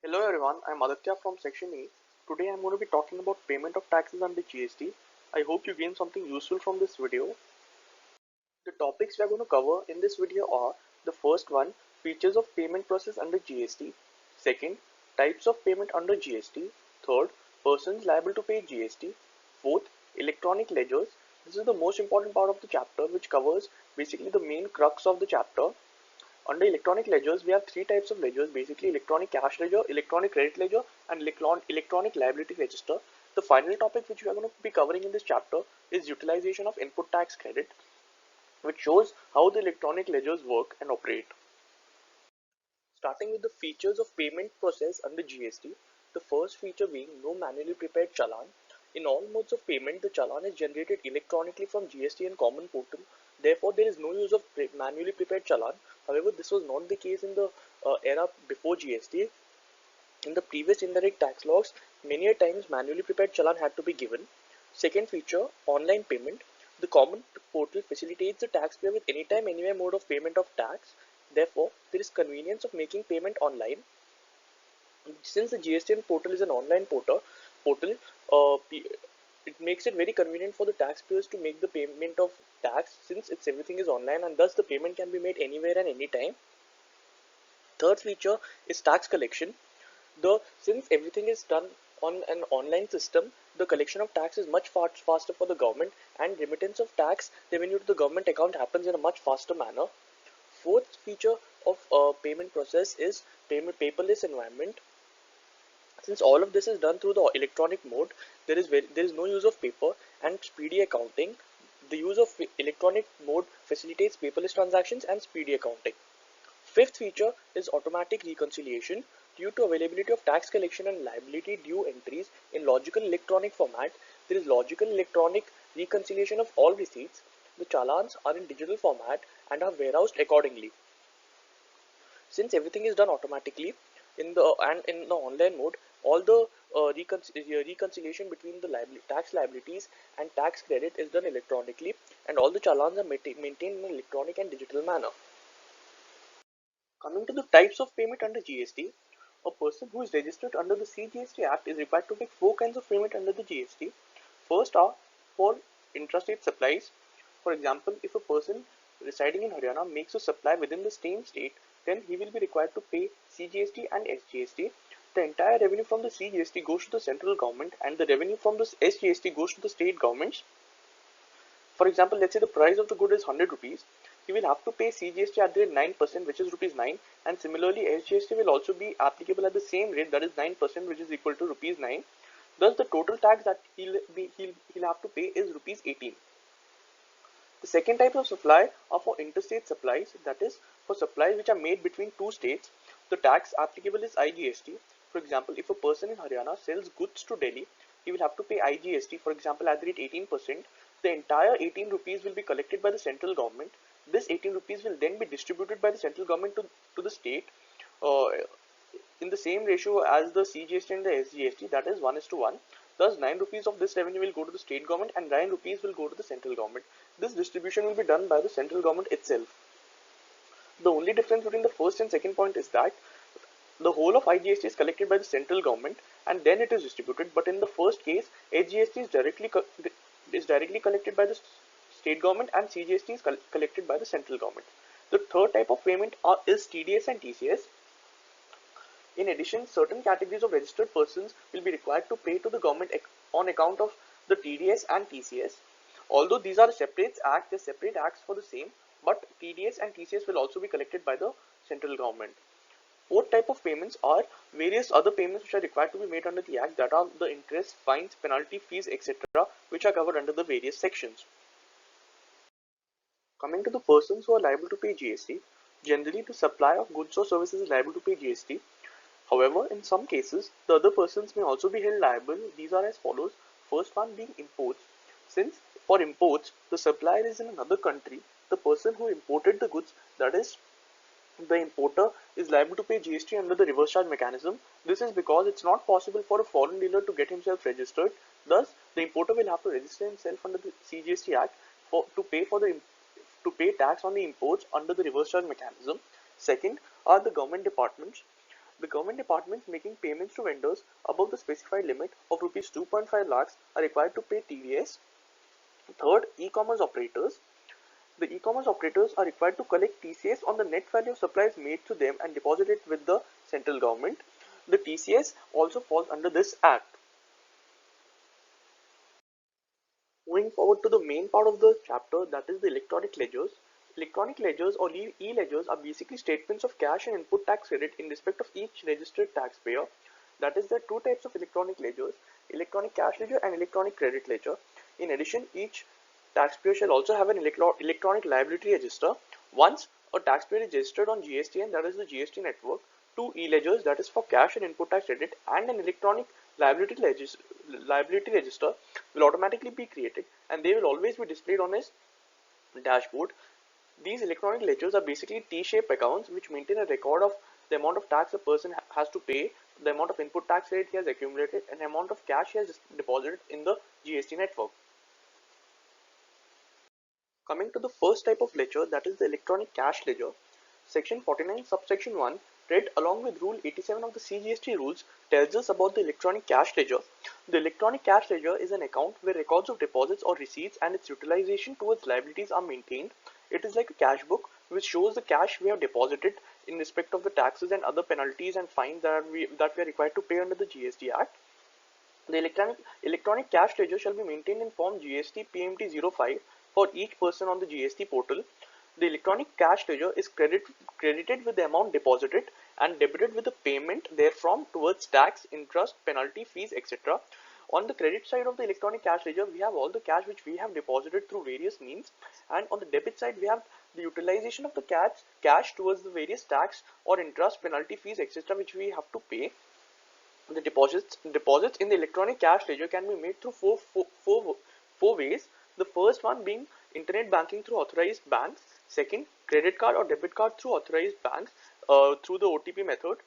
Hello everyone, I'm Aditya from Section A. Today I'm going to be talking about payment of taxes under GST. I hope you gain something useful from this video. The topics we are going to cover in this video are the first one, features of payment process under GST. Second, types of payment under GST. Third, persons liable to pay GST. Fourth, electronic ledgers. This is the most important part of the chapter which covers basically the main crux of the chapter. Under electronic ledgers, we have three types of ledgers, basically electronic cash ledger, electronic credit ledger, and electronic liability register. The final topic which we are going to be covering in this chapter is utilization of input tax credit, which shows how the electronic ledgers work and operate. Starting with the features of payment process under GST, the first feature being no manually prepared challan. In all modes of payment, the challan is generated electronically from GST and common portal. Therefore, there is no use of manually prepared challan. However, this was not the case in the era before GST. In the previous indirect tax laws, many a times manually prepared challan had to be given. Second feature, online payment. The common portal facilitates the taxpayer with anytime, anywhere mode of payment of tax. Therefore, there is convenience of making payment online. Since the GST portal is an online portal, uh, it makes it very convenient for the taxpayers to make the payment of tax since everything is online and thus the payment can be made anywhere and anytime. Third feature is tax collection. Since everything is done on an online system, the collection of tax is much faster for the government and remittance of tax revenue to the government account happens in a much faster manner. Fourth feature of payment process is payment paperless environment. Since all of this is done through the electronic mode, there is no use of paper and speedy accounting. The use of electronic mode facilitates paperless transactions and speedy accounting. Fifth feature is automatic reconciliation. Due to availability of tax collection and liability due entries in logical electronic format, there is logical electronic reconciliation of all receipts. The challans are in digital format and are warehoused accordingly. Since everything is done automatically in the online mode, all the reconciliation between the tax liabilities and tax credit is done electronically, and all the challans are maintained in an electronic and digital manner. Coming to the types of payment under GST, a person who is registered under the CGST Act is required to make four kinds of payment under the GST. First are for intrastate supplies. For example, if a person residing in Haryana makes a supply within the same state, then he will be required to pay CGST and SGST. The entire revenue from the CGST goes to the central government and the revenue from the SGST goes to the state governments. For example, let's say the price of the good is 100 rupees. He will have to pay CGST at the rate 9%, which is rupees 9, and similarly SGST will also be applicable at the same rate, that is 9%, which is equal to rupees 9. Thus, the total tax that he'll have to pay is rupees 18. The second type of supply are for interstate supplies, that is for supplies which are made between two states. The tax applicable is IGST. For example, if a person in Haryana sells goods to Delhi, he will have to pay IGST, for example, at the rate 18%. The entire 18 rupees will be collected by the central government. This 18 rupees will then be distributed by the central government to the state uh, in the same ratio as the CGST and the SGST, that is 1:1. Thus, 9 rupees of this revenue will go to the state government and 9 rupees will go to the central government. This distribution will be done by the central government itself. The only difference between the first and second point is that the whole of IGST is collected by the central government and then it is distributed. But in the first case, SGST is directly collected by the state government and CGST is collected by the central government. The third type of payment is TDS and TCS. In addition, certain categories of registered persons will be required to pay to the government on account of the TDS and TCS. Although these are separate acts for the same, but TDS and TCS will also be collected by the central government. Fourth type of payments are various other payments which are required to be made under the Act, that are the interest, fines, penalty, fees, etc., which are covered under the various sections. Coming to the persons who are liable to pay GST, generally the supplier of goods or services is liable to pay GST. However, in some cases, the other persons may also be held liable. These are as follows. First one being imports. Since for imports, the supplier is in another country, the person who imported the goods, that is, the importer, is liable to pay GST under the reverse charge mechanism. This is because it's not possible for a foreign dealer to get himself registered. Thus, the importer will have to register himself under the CGST Act to pay tax on the imports under the reverse charge mechanism. Second are the government departments. The government departments making payments to vendors above the specified limit of rupees 2.5 lakhs are required to pay TDS. Third, e-commerce operators. The e-commerce operators are required to collect TCS on the net value of supplies made to them and deposit it with the central government. The TCS also falls under this act. Moving forward to the main part of the chapter, that is the electronic ledgers. Electronic ledgers or e-ledgers are basically statements of cash and input tax credit in respect of each registered taxpayer. That is, there are two types of electronic ledgers, electronic cash ledger and electronic credit ledger. In addition, each taxpayer shall also have an electronic liability register. Once a taxpayer is registered on GSTN, that is the GST network, two e-ledgers, that is for cash and input tax credit, and an electronic liability register will automatically be created, and they will always be displayed on his dashboard. These electronic ledgers are basically T-shaped accounts which maintain a record of the amount of tax a person has to pay, the amount of input tax rate he has accumulated, and the amount of cash he has deposited in the GST network. Coming to the first type of ledger, that is the electronic cash ledger, Section 49 subsection 1 read along with Rule 87 of the CGST rules tells us about the electronic cash ledger. The electronic cash ledger is an account where records of deposits or receipts and its utilization towards liabilities are maintained. It is like a cash book which shows the cash we have deposited in respect of the taxes and other penalties and fines that we are required to pay under the GST Act. The electronic cash ledger shall be maintained in form GST PMT 05 for each person on the GST portal. The electronic cash ledger is credited with the amount deposited and debited with the payment therefrom towards tax, interest, penalty, fees, etc. On the credit side of the electronic cash ledger, we have all the cash which we have deposited through various means, and on the debit side, we have the utilization of the cash towards the various tax or interest, penalty, fees, etc. which we have to pay. The deposits in the electronic cash ledger can be made through four ways. The first one being internet banking through authorized banks. Second, credit card or debit card through authorized banks through the OTP method.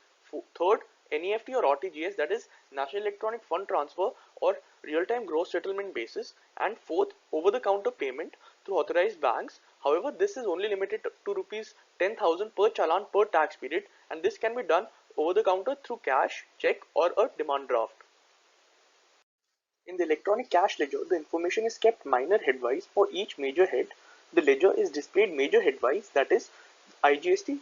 Third, NEFT or RTGS, that is National Electronic Fund Transfer or real-time gross settlement basis. And fourth, over-the-counter payment through authorized banks. However, this is only limited to rupees 10,000 per challan per tax period, and this can be done over the counter through cash, check, or a demand draft. In the electronic cash ledger, the information is kept minor headwise for each major head. The ledger is displayed major headwise, that is IGST,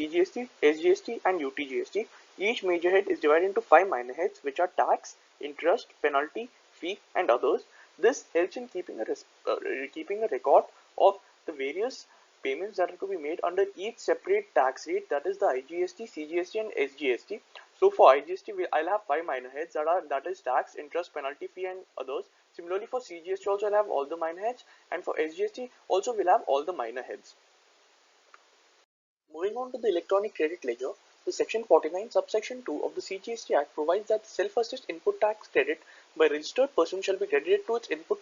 CGST, SGST, and UTGST. Each major head is divided into 5 minor heads, which are tax, interest, penalty, fee, and others. This helps in keeping a record of the various payments that are to be made under each separate tax rate, that is the IGST, CGST, and SGST. So for IGST, I'll have 5 minor heads that is tax, interest, penalty, fee, and others. Similarly for CGST also I'll have all the minor heads, and for SGST also we'll have all the minor heads. Moving on to the electronic credit ledger, the section 49 subsection 2 of the CGST Act provides that self-assessed input tax credit by registered person shall be credited to its input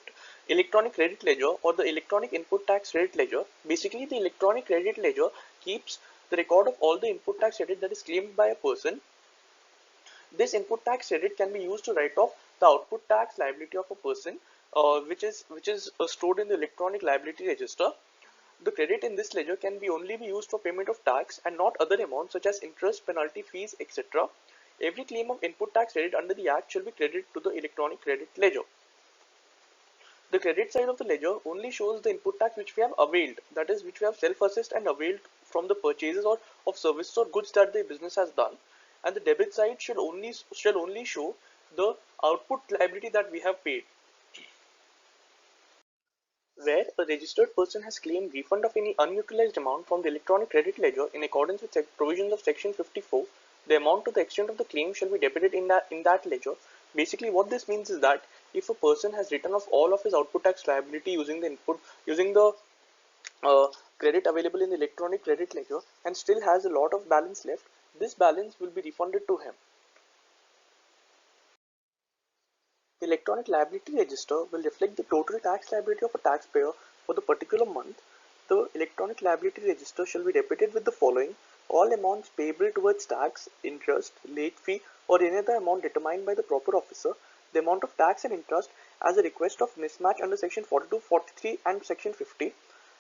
electronic credit ledger or the electronic input tax credit ledger. Basically, the electronic credit ledger keeps the record of all the input tax credit that is claimed by a person. This input tax credit can be used to write off the output tax liability of a person, which is stored in the electronic liability register. The credit in this ledger can only be used for payment of tax and not other amounts such as interest, penalty, fees, etc. Every claim of input tax credit under the Act shall be credited to the electronic credit ledger. The credit side of the ledger only shows the input tax which we have availed, that is, which we have self-assessed and availed from the purchases or of services or goods that the business has done, and the debit side shall only show the output liability that we have paid. Where a registered person has claimed refund of any unutilized amount from the electronic credit ledger in accordance with provisions of section 54, the amount to the extent of the claim shall be debited in that ledger. Basically, what this means is that if a person has written off all of his output tax liability using the credit available in the electronic credit ledger and still has a lot of balance left, this balance will be refunded to him. The electronic liability register will reflect the total tax liability of a taxpayer for the particular month. The electronic liability register shall be debited with the following: all amounts payable towards tax, interest, late fee, or any other amount determined by the proper officer, the amount of tax and interest as a request of mismatch under section 42, 43 and section 50.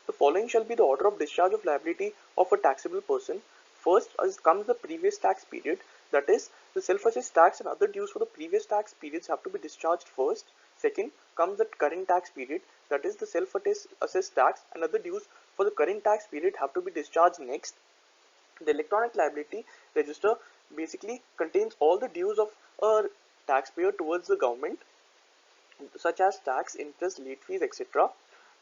The following shall be the order of discharge of liability of a taxable person. First comes the previous tax period. That is, the self-assessed tax and other dues for the previous tax periods have to be discharged first. Second comes the current tax period, that is, the self-assessed tax and other dues for the current tax period have to be discharged next. The electronic liability register basically contains all the dues of a taxpayer towards the government, such as tax, interest, late fees, etc.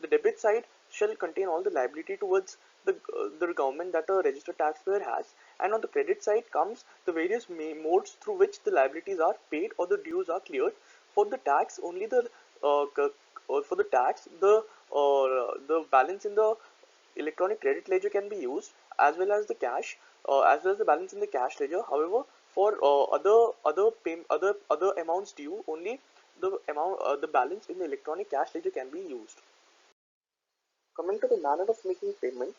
The debit side shall contain all the liability towards the government that a registered taxpayer has, and on the credit side comes the various modes through which the liabilities are paid or the dues are cleared. For the tax, only for the tax the balance in the electronic credit ledger can be used, as well as the cash, as well as the balance in the cash ledger. However, for other amounts due, only the balance in the electronic cash ledger can be used. Coming to the manner of making payment,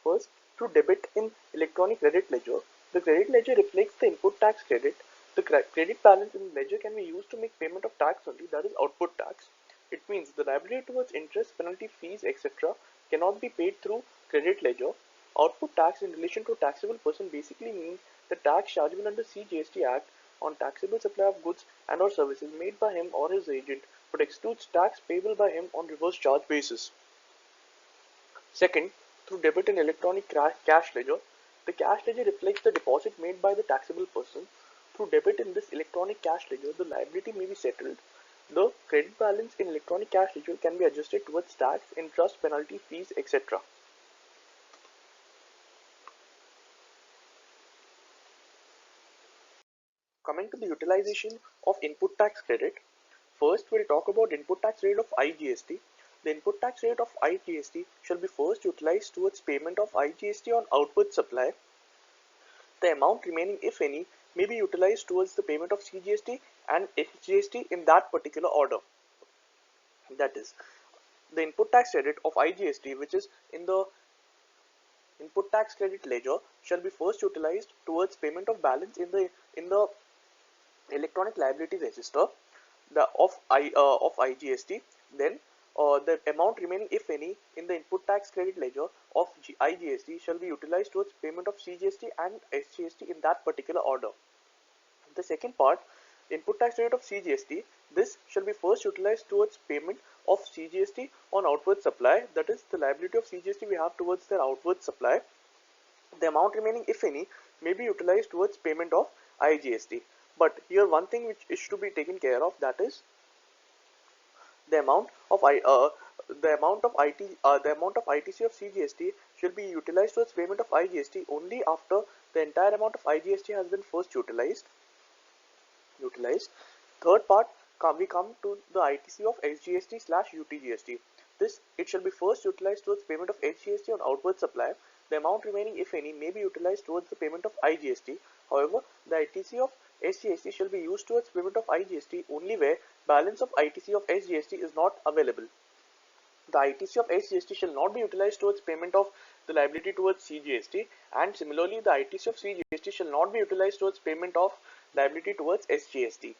first, through debit in electronic credit ledger, the credit ledger reflects the input tax credit. The credit balance in the ledger can be used to make payment of tax only, that is output tax. It means the liability towards interest, penalty, fees, etc. cannot be paid through credit ledger. Output tax in relation to a taxable person basically means the tax chargeable under CGST Act on taxable supply of goods and or services made by him or his agent, but excludes tax payable by him on reverse charge basis. Second, through debit and electronic cash ledger, the cash ledger reflects the deposit made by the taxable person. Through debit in this electronic cash ledger, the liability may be settled. The credit balance in electronic cash ledger can be adjusted towards tax, interest, penalty, fees, etc. Coming to the utilization of input tax credit, first we'll talk about input tax rate of IGST. The input tax rate of IGST shall be first utilized towards payment of IGST on outward supply. The amount remaining, if any, may be utilized towards the payment of CGST and SGST in that particular order. That is, the input tax credit of IGST, which is in the input tax credit ledger, shall be first utilized towards payment of balance in the electronic liability register of IGST. Then the amount remaining, if any, in the input tax credit ledger of IGST shall be utilized towards payment of CGST and SGST in that particular order. The second part, input tax rate of CGST, this shall be first utilized towards payment of CGST on outward supply, that is, the liability of CGST we have towards their outward supply. The amount remaining, if any, may be utilized towards payment of IGST. But here one thing which is to be taken care of, that is the amount of ITC of CGST should be utilized towards payment of IGST only after the entire amount of IGST has been first utilized. Third part, we come to the ITC of SGST slash UTGST. This, it shall be first utilized towards payment of SGST on outward supply. The amount remaining, if any, may be utilized towards the payment of IGST. However, the ITC of SGST shall be used towards payment of IGST only where balance of ITC of SGST is not available. The ITC of SGST shall not be utilized towards payment of the liability towards CGST, and similarly the ITC of CGST shall not be utilized towards payment of liability towards SGST.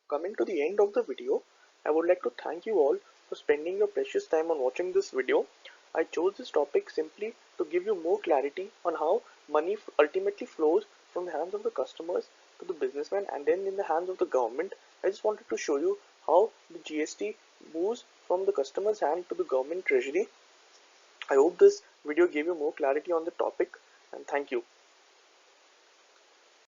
Coming to the end of the video, I would like to thank you all for spending your precious time on watching this video. I chose this topic simply to give you more clarity on how money ultimately flows from the hands of the customers to the businessman and then in the hands of the government. I just wanted to show you how the GST moves from the customer's hand to the government treasury. I hope this video gave you more clarity on the topic, and thank you.